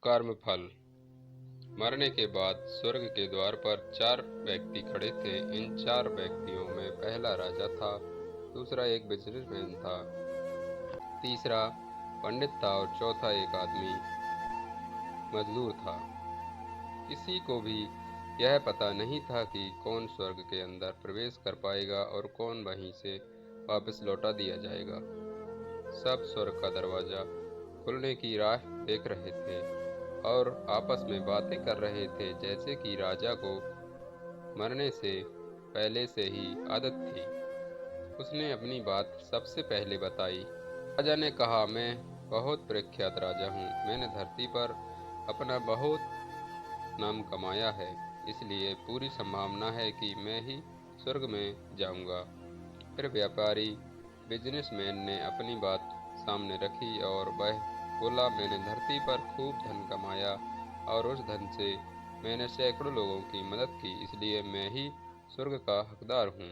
कर्मफल। मरने के बाद स्वर्ग के द्वार पर 4 व्यक्ति खड़े थे। इन 4 व्यक्तियों में पहला राजा था, दूसरा एक बिजनेसमैन था, तीसरा पंडित था और चौथा एक आदमी मजदूर था। किसी को भी यह पता नहीं था कि कौन स्वर्ग के अंदर प्रवेश कर पाएगा और कौन वहीं से वापस लौटा दिया जाएगा। सब स्वर्ग का दरवाजा खुलने की राह देख रहे थे और आपस में बातें कर रहे थे, जैसे कि राजा को मरने से पहले से ही आदत थी। उसने अपनी बात सबसे पहले बताई। राजा ने कहा, मैं बहुत प्रख्यात राजा हूँ। मैंने धरती पर अपना बहुत नाम कमाया है, इसलिए पूरी संभावना है कि मैं ही स्वर्ग में जाऊंगा। फिर व्यापारी बिजनेसमैन ने अपनी बात सामने रखी और वह बोला, मैंने धरती पर खूब धन कमाया और उस धन से मैंने सैकड़ों लोगों की मदद की, इसलिए मैं ही स्वर्ग का हकदार हूँ।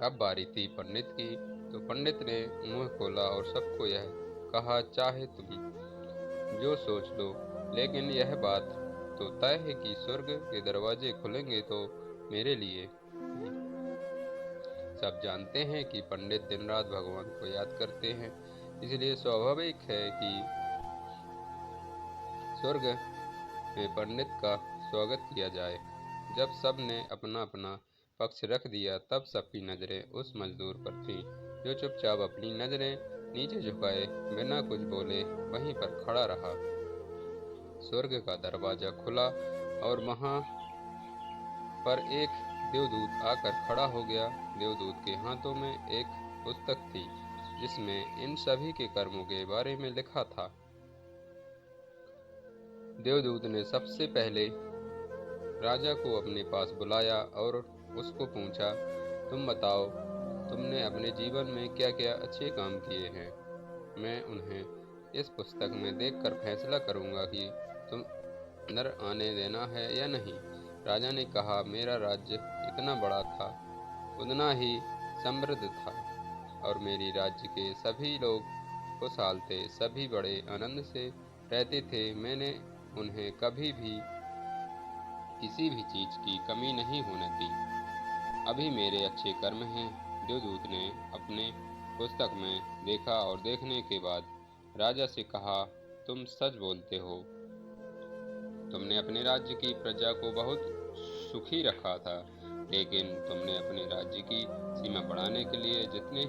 अब बारी थी पंडित की, तो पंडित ने मुंह खोला और सबको यह कहा, चाहे तुम जो सोच लो, लेकिन यह बात तो तय है कि स्वर्ग के दरवाजे खुलेंगे तो मेरे लिए ही। सब जानते हैं कि पंडित दिन रात भगवान को याद करते हैं, इसलिए स्वाभाविक है कि स्वर्ग में पंडित का स्वागत किया जाए। जब सब ने अपना अपना पक्ष रख दिया, तब सबकी नजरें उस मजदूर पर थीं, जो चुपचाप अपनी नजरें नीचे झुकाए बिना कुछ बोले वहीं पर खड़ा रहा। स्वर्ग का दरवाजा खुला और वहां पर एक देवदूत आकर खड़ा हो गया। देवदूत के हाथों में एक पुस्तक थी, जिसमें इन सभी के कर्मों के बारे में लिखा था। देवदूत ने सबसे पहले राजा को अपने पास बुलाया और उसको पूछा, तुम बताओ, तुमने अपने जीवन में क्या क्या अच्छे काम किए हैं। मैं उन्हें इस पुस्तक में देखकर फैसला करूंगा कि तुम अंदर आने देना है या नहीं। राजा ने कहा, मेरा राज्य इतना बड़ा था, उतना ही समृद्ध था और मेरी राज्य के सभी लोग खुशहाल थे, सभी बड़े आनंद से रहते थे। मैंने उन्हें कभी भी किसी भी चीज की कमी नहीं होने दी। अभी मेरे अच्छे कर्म हैं। देवदूत ने अपने पुस्तक में देखा और देखने के बाद राजा से कहा, तुम सच बोलते हो। तुमने अपने राज्य की प्रजा को बहुत सुखी रखा था, लेकिन तुमने अपने राज्य की सीमा बढ़ाने के लिए जितने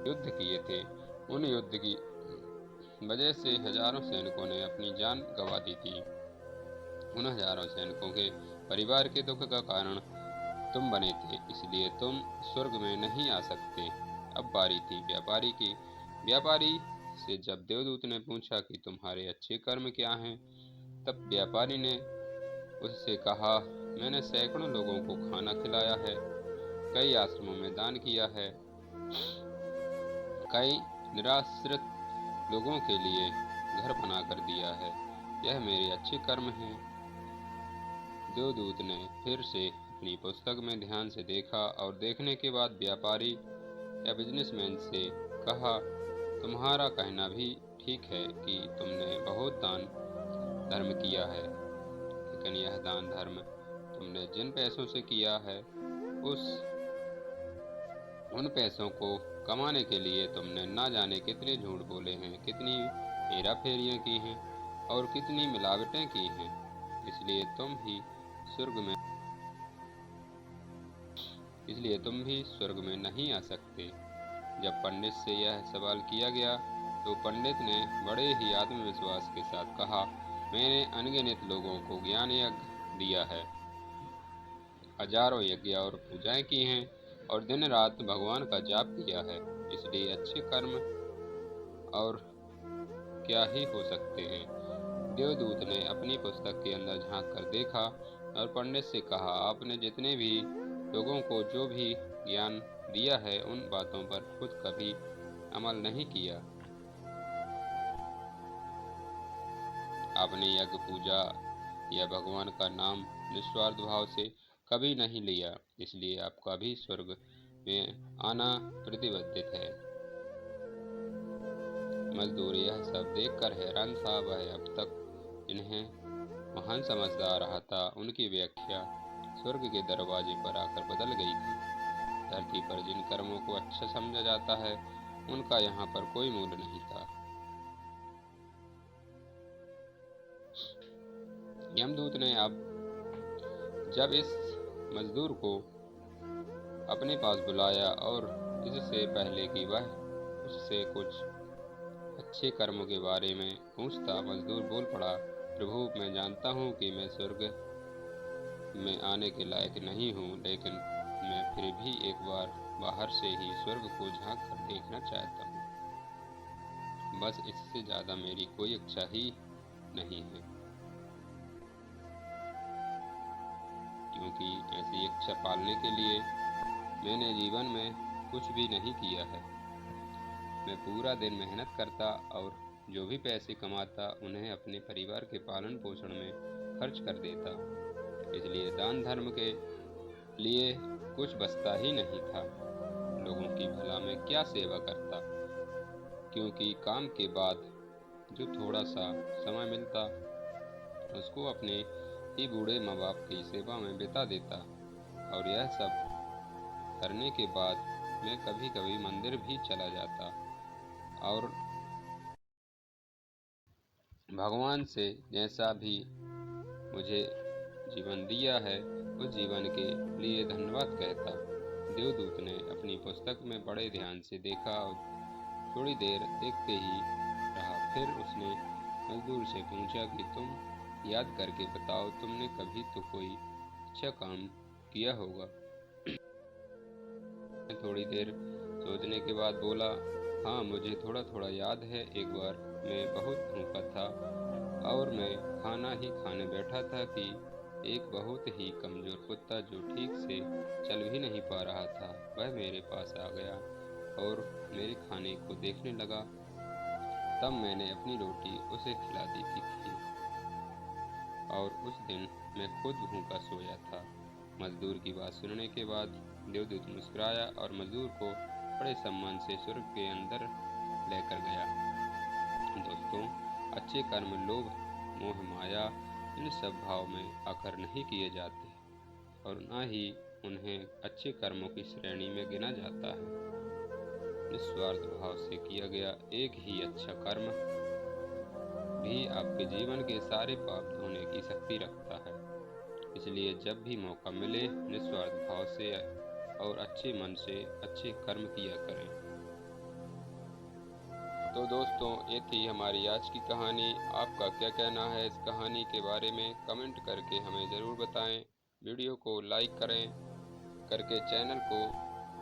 युद्ध किए थे, उन युद्ध की वजह से हजारों सैनिकों ने अपनी जान गंवा दी थी। उन हजारों सैनिकों के परिवार के दुख का कारण तुम बने थे, इसलिए तुम स्वर्ग में नहीं आ सकते। अब बारी थी व्यापारी की। व्यापारी से जब देवदूत ने पूछा कि तुम्हारे अच्छे कर्म क्या हैं, तब व्यापारी ने उससे कहा, मैंने सैकड़ों लोगों को खाना खिलाया है, कई आश्रमों में दान किया है, कई निराश्रित लोगों के लिए घर बनाकर दिया है। यह मेरे अच्छे कर्म हैं। देवदूत ने फिर से अपनी पुस्तक में ध्यान से देखा और देखने के बाद व्यापारी या बिजनेसमैन से कहा, तुम्हारा कहना भी ठीक है कि तुमने बहुत दान धर्म किया है, लेकिन यह दान धर्म तुमने जिन पैसों से किया है, उन पैसों को कमाने के लिए तुमने ना जाने कितने झूठ बोले हैं, कितनी हेराफेरियां की हैं और कितनी मिलावटें की हैं। इसलिए तुम भी स्वर्ग में नहीं आ सकते। जब पंडित से यह सवाल किया गया, तो पंडित ने बड़े ही आत्मविश्वास के साथ कहा, मैंने अनगिनत लोगों को ज्ञान यज्ञ दिया है, हजारों यज्ञ और पूजाएं की हैं और दिन रात भगवान का जाप किया है, इसलिए अच्छे कर्म और क्या ही हो सकते हैं। देवदूत ने अपनी पुस्तक के अंदर झांक कर देखा और पंडित से कहा, आपने जितने भी लोगों को जो भी ज्ञान दिया है, उन बातों पर खुद कभी अमल नहीं किया। आपने यज्ञ पूजा या भगवान का नाम निस्वार्थ भाव से कभी नहीं लिया, इसलिए आपका भी स्वर्ग में आना प्रतिबंधित है। मजदूर यह सब देखकर हैरान था। वह अब तक इन्हें महान समझदा रहा था, उनकी व्याख्या स्वर्ग के दरवाजे पर आकर बदल गई थी। धरती पर जिन कर्मों को अच्छा समझा जाता है, उनका यहाँ पर कोई मूल्य नहीं था। यमदूत ने अब जब इस मजदूर को अपने पास बुलाया और इससे पहले कि वह उससे कुछ अच्छे कर्मों के बारे में पूछता, मजदूर बोल पड़ा, प्रभु, मैं जानता हूँ कि मैं स्वर्ग में आने के लायक नहीं हूँ, लेकिन मैं फिर भी एक बार बाहर से ही स्वर्ग को झांक कर देखना चाहता हूँ। बस इससे ज़्यादा मेरी कोई इच्छा ही नहीं है, क्योंकि ऐसी इच्छा पालने के लिए मैंने जीवन में कुछ भी नहीं किया है। मैं पूरा दिन मेहनत करता और जो भी पैसे कमाता उन्हें अपने परिवार के पालन पोषण में खर्च कर देता, इसलिए दान धर्म के लिए कुछ बचता ही नहीं था। लोगों की भला में क्या सेवा करता, क्योंकि काम के बाद जो थोड़ा सा समय मिलता उसको अपने ही बूढ़े माँ बाप की सेवा में बिता देता। और यह सब करने के बाद मैं कभी कभी मंदिर भी चला जाता और भगवान से जैसा भी मुझे जीवन दिया है उस जीवन के लिए धन्यवाद कहता। देवदूत ने अपनी पुस्तक में बड़े ध्यान से देखा और थोड़ी देर देखते ही रहा। फिर उसने मजदूर से पूछा कि तुम याद करके बताओ, तुमने कभी तो कोई अच्छा काम किया होगा। थोड़ी देर सोचने के बाद बोला, हाँ, मुझे थोड़ा थोड़ा याद है। एक बार मैं बहुत भूखा था और मैं खाना ही खाने बैठा था कि एक बहुत ही कमज़ोर कुत्ता जो ठीक से चल भी नहीं पा रहा था, वह मेरे पास आ गया और मेरे खाने को देखने लगा। तब मैंने अपनी रोटी उसे खिला दी थी और उस दिन मैं खुद भूखा सोया था। मजदूर की बात सुनने के बाद देवदूत मुस्कुराया और मजदूर को बड़े सम्मान से स्वर्ग के अंदर लेकर गया। दोस्तों, अच्छे कर्म लोभ, मोह, माया इन सब भाव में आकर नहीं किए जाते और न ही उन्हें अच्छे कर्मों की श्रेणी में गिना जाता है। निस्वार्थ भाव से किया गया एक ही अच्छा कर्म भी आपके जीवन के सारे पाप धोने की शक्ति रखता है। इसलिए जब भी मौका मिले निस्वार्थ भाव से और अच्छे मन से अच्छे कर्म किया करें। तो दोस्तों, ये थी हमारी आज की कहानी। आपका क्या कहना है इस कहानी के बारे में कमेंट करके हमें ज़रूर बताएं। वीडियो को लाइक करके चैनल को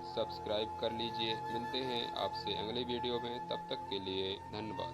सब्सक्राइब कर लीजिए। मिलते हैं आपसे अगले वीडियो में, तब तक के लिए धन्यवाद।